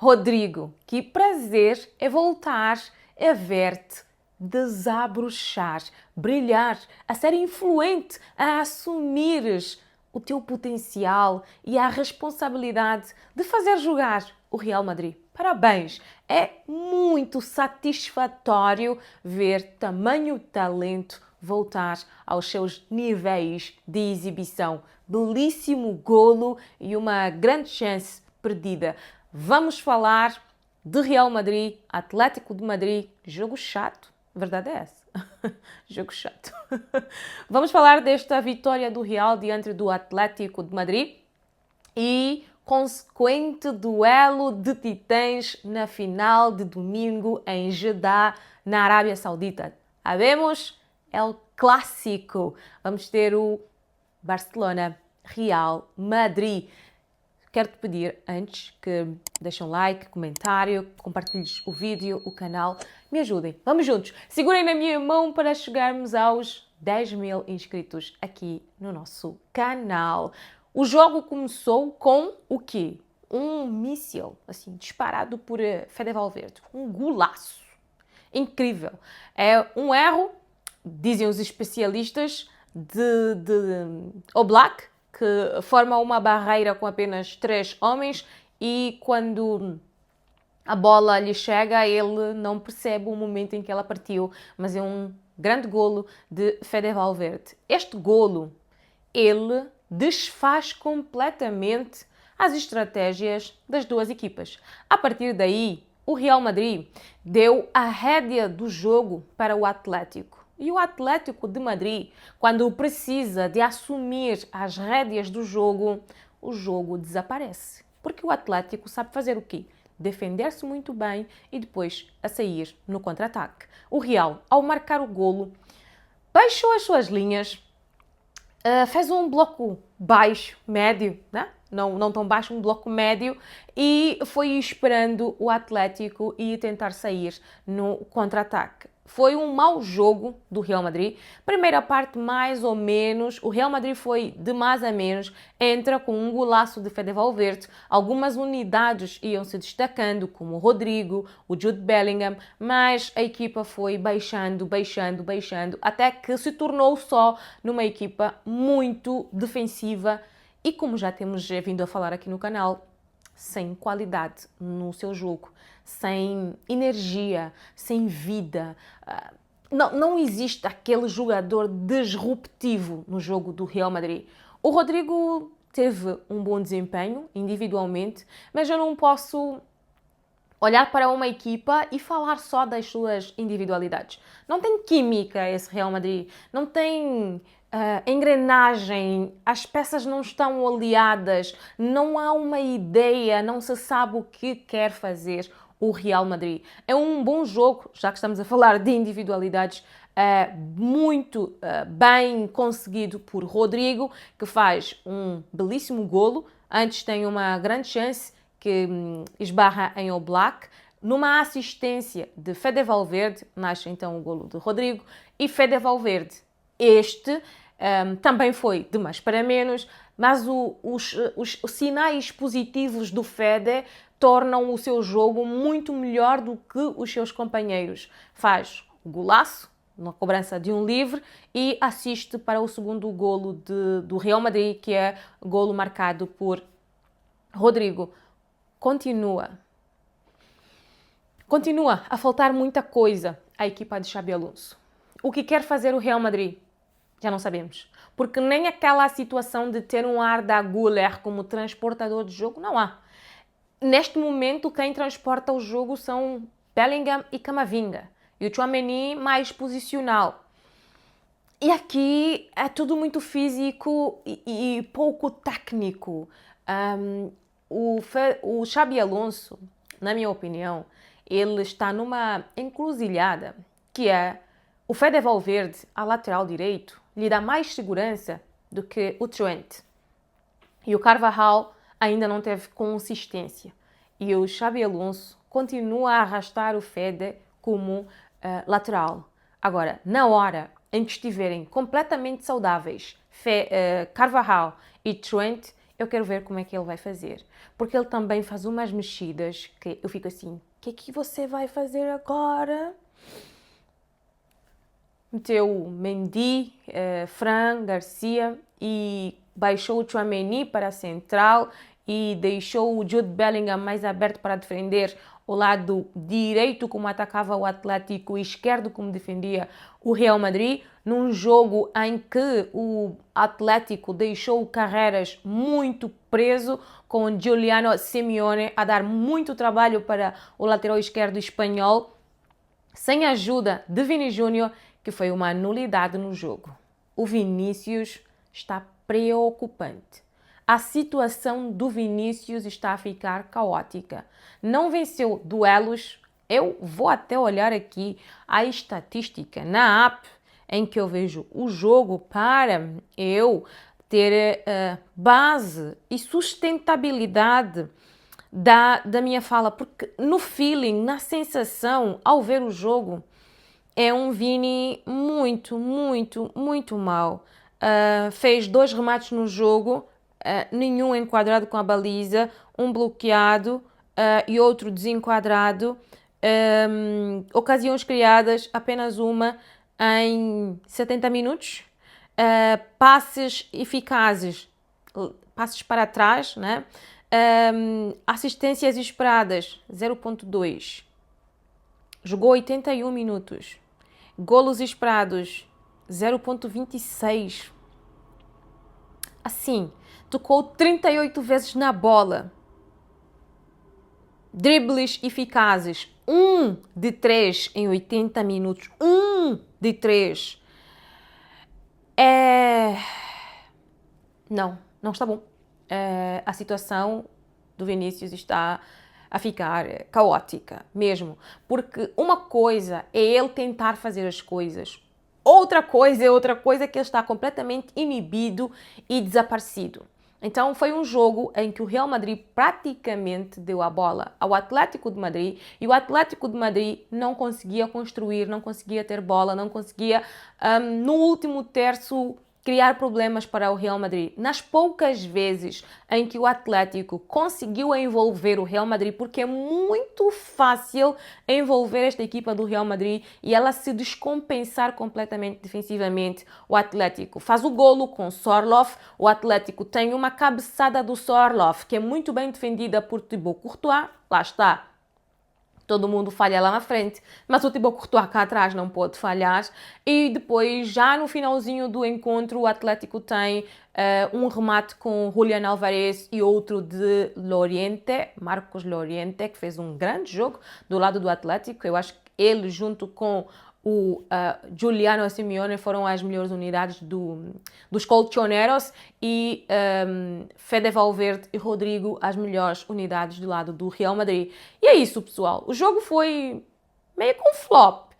Rodrigo, que prazer é voltar a ver-te desabrochar, brilhar, a ser influente, a assumires o teu potencial e a responsabilidade de fazer jogar o Real Madrid. Parabéns! É muito satisfatório ver tamanho talento voltar aos seus níveis de exibição. Belíssimo golo e uma grande chance perdida. Vamos falar de Real Madrid, Atlético de Madrid, jogo chato, a verdade é essa. Jogo chato. Vamos falar desta vitória do Real diante do Atlético de Madrid e consequente duelo de titãs na final de domingo em Jeddah, na Arábia Saudita. Sabemos? É o clássico. Vamos ter o Barcelona, Real Madrid. Quero-te pedir, antes, que deixem um like, comentário, compartilhes o vídeo, o canal. Me ajudem. Vamos juntos. Segurem na minha mão para chegarmos aos 10.000 inscritos aqui no nosso canal. O jogo começou com o quê? Um míssil, assim, disparado por Fede Valverde. Um golaço. Incrível. É um erro, dizem os especialistas, de Oblak, que forma uma barreira com apenas 3 homens e quando a bola lhe chega, ele não percebe o momento em que ela partiu, mas é um grande golo de Fede Valverde. Este golo, ele desfaz completamente as estratégias das duas equipas. A partir daí, o Real Madrid deu a rédea do jogo para o Atlético. E o Atlético de Madrid, quando precisa de assumir as rédeas do jogo, o jogo desaparece. Porque o Atlético sabe fazer o quê? Defender-se muito bem e depois a sair no contra-ataque. O Real, ao marcar o golo, baixou as suas linhas, fez um bloco baixo, médio, né? Não tão baixo, um bloco médio, e foi esperando o Atlético e tentar sair no contra-ataque. Foi um mau jogo do Real Madrid. Primeira parte, mais ou menos. O Real Madrid foi de mais a menos. Entra com um golaço de Fede Valverde. Algumas unidades iam se destacando, como o Rodrigo, o Jude Bellingham, mas a equipa foi baixando, até que se tornou só numa equipa muito defensiva e, como já temos vindo a falar aqui no canal, sem qualidade no seu jogo, sem energia, sem vida. Não existe aquele jogador disruptivo no jogo do Real Madrid. O Rodrigo teve um bom desempenho individualmente, mas eu não posso olhar para uma equipa e falar só das suas individualidades. Não tem química esse Real Madrid, não tem engrenagem, as peças não estão oleadas, não há uma ideia, não se sabe o que quer fazer o Real Madrid. É um bom jogo, já que estamos a falar de individualidades, muito bem conseguido por Rodrigo, que faz um belíssimo golo. Antes tem uma grande chance que esbarra em Oblak. Numa assistência de Fede Valverde, nasce então o golo de Rodrigo, e Fede Valverde, também foi de mais para menos, mas os sinais positivos do Fede tornam o seu jogo muito melhor do que os seus companheiros. Faz o golaço, na cobrança de um livre, e assiste para o segundo golo do Real Madrid, que é golo marcado por Rodrigo. Continua a faltar muita coisa à equipa de Xabi Alonso. O que quer fazer o Real Madrid? Já não sabemos. Porque nem aquela situação de ter um Arda Güler como transportador de jogo, não há. Neste momento, quem transporta o jogo são Bellingham e Camavinga. E o Tchouaméni mais posicional. E aqui é tudo muito físico e pouco técnico. O Xabi Alonso, na minha opinião, ele está numa encruzilhada, que é o Fede Valverde, a lateral direito, lhe dá mais segurança do que o Trent. E o Carvajal ainda não teve consistência. E o Xabi Alonso continua a arrastar o Fede como lateral. Agora, na hora em que estiverem completamente saudáveis, Carvajal e Trent, eu quero ver como é que ele vai fazer. Porque ele também faz umas mexidas que eu fico assim, o que é que você vai fazer agora? Meteu Mendy, Fran, Garcia e baixou o Tchouaméni para a central e deixou o Jude Bellingham mais aberto para defender o lado direito, como atacava o Atlético, e esquerdo, como defendia o Real Madrid, num jogo em que o Atlético deixou o Carreras muito preso, com Giuliano Simeone a dar muito trabalho para o lateral esquerdo espanhol, sem a ajuda de Vini Júnior, que foi uma nulidade no jogo. O Vinícius está preocupante. A situação do Vinícius está a ficar caótica. Não venceu duelos. Eu vou até olhar aqui a estatística na app em que eu vejo o jogo para eu ter base e sustentabilidade da minha fala, porque no feeling, na sensação, ao ver o jogo, é um Vini muito, muito, muito mau. Fez 2 remates no jogo, nenhum enquadrado com a baliza, um bloqueado e outro desenquadrado. Ocasiões criadas, apenas uma em 70 minutos. Passes eficazes, passes para trás, né? Assistências esperadas, 0.2. Jogou 81 minutos. Golos esperados, 0.26. Assim, tocou 38 vezes na bola. Dribles eficazes, 1 de 3 em 80 minutos. 1 de 3. Não está bom. A situação do Vinícius está a ficar caótica mesmo, porque uma coisa é ele tentar fazer as coisas, outra coisa é que ele está completamente inibido e desaparecido. Então foi um jogo em que o Real Madrid praticamente deu a bola ao Atlético de Madrid e o Atlético de Madrid não conseguia construir, não conseguia ter bola, não conseguia no último terço criar problemas para o Real Madrid. Nas poucas vezes em que o Atlético conseguiu envolver o Real Madrid, porque é muito fácil envolver esta equipa do Real Madrid e ela se descompensar completamente defensivamente, o Atlético faz o golo com Sorloth, o Atlético tem uma cabeçada do Sorloth que é muito bem defendida por Thibaut Courtois, lá está. Todo mundo falha lá na frente, mas o Thibaut Courtois cá atrás não pode falhar. E depois, já no finalzinho do encontro, o Atlético tem um remate com Julián Álvarez e outro de Llorente, Marcos Llorente, que fez um grande jogo do lado do Atlético. Eu acho que ele, junto com o Giuliano Simeone, foram as melhores unidades dos colchoneros e Fede Valverde e Rodrigo as melhores unidades do lado do Real Madrid. E é isso, pessoal. O jogo foi meio com flop.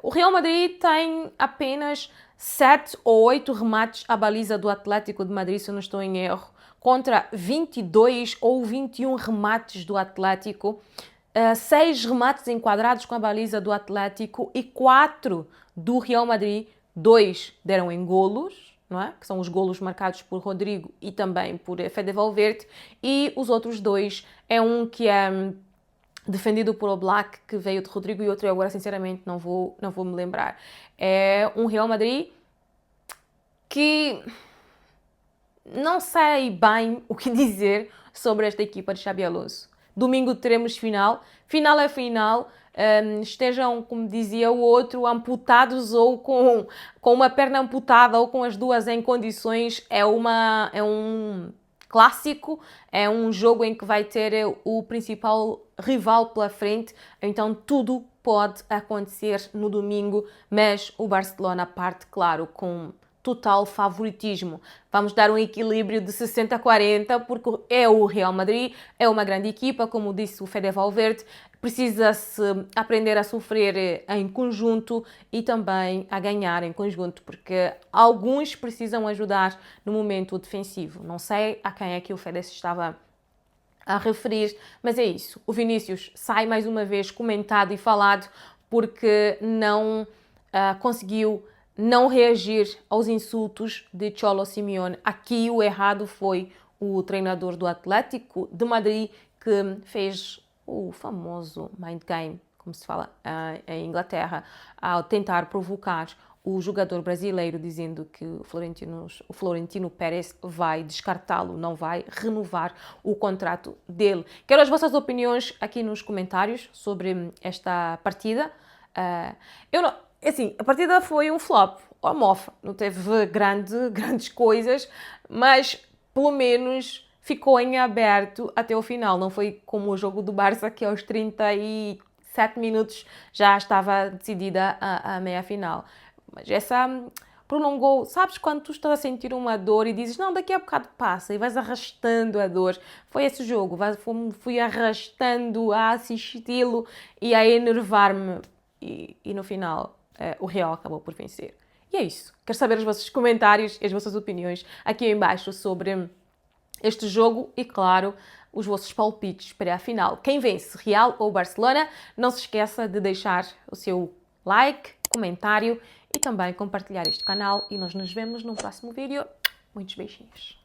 O Real Madrid tem apenas 7 ou 8 remates à baliza do Atlético de Madrid, se eu não estou em erro, contra 22 ou 21 remates do Atlético. 6 remates enquadrados com a baliza do Atlético e 4 do Real Madrid. 2 deram em golos, não é? Que são os golos marcados por Rodrigo e também por Fede Valverde. E os outros 2 é um que é defendido por Oblak, que veio de Rodrigo, e outro eu agora sinceramente não vou me lembrar. É um Real Madrid que não sei bem o que dizer sobre esta equipa de Xabi Alonso. Domingo teremos final. Final é final. Estejam, como dizia o outro, amputados ou com uma perna amputada ou com as duas em condições. É um clássico. É um jogo em que vai ter o principal rival pela frente. Então tudo pode acontecer no domingo. Mas o Barcelona parte, claro, com total favoritismo. Vamos dar um equilíbrio de 60-40, porque é o Real Madrid, é uma grande equipa, como disse o Fede Valverde, precisa-se aprender a sofrer em conjunto e também a ganhar em conjunto, porque alguns precisam ajudar no momento defensivo. Não sei a quem é que o Fede se estava a referir, mas é isso. O Vinícius sai mais uma vez comentado e falado porque não conseguiu não reagir aos insultos de Cholo Simeone. Aqui o errado foi o treinador do Atlético de Madrid, que fez o famoso mind game, como se fala em Inglaterra, ao tentar provocar o jogador brasileiro, dizendo que o Florentino Pérez vai descartá-lo, não vai renovar o contrato dele. Quero as vossas opiniões aqui nos comentários sobre esta partida. A partida foi um flop, uma mofa, não teve grandes coisas, mas pelo menos ficou em aberto até o final. Não foi como o jogo do Barça, que aos 37 minutos já estava decidida a meia-final. Mas essa prolongou. Sabes quando tu estás a sentir uma dor e dizes, não, daqui a bocado passa, e vais arrastando a dor. Foi esse jogo, fui arrastando a assisti-lo e a enervar-me. E no final, o Real acabou por vencer. E é isso. Quero saber os vossos comentários e as vossas opiniões aqui em baixo sobre este jogo e, claro, os vossos palpites para a final. Quem vence, Real ou Barcelona? Não se esqueça de deixar o seu like, comentário e também compartilhar este canal. E nós nos vemos no próximo vídeo. Muitos beijinhos.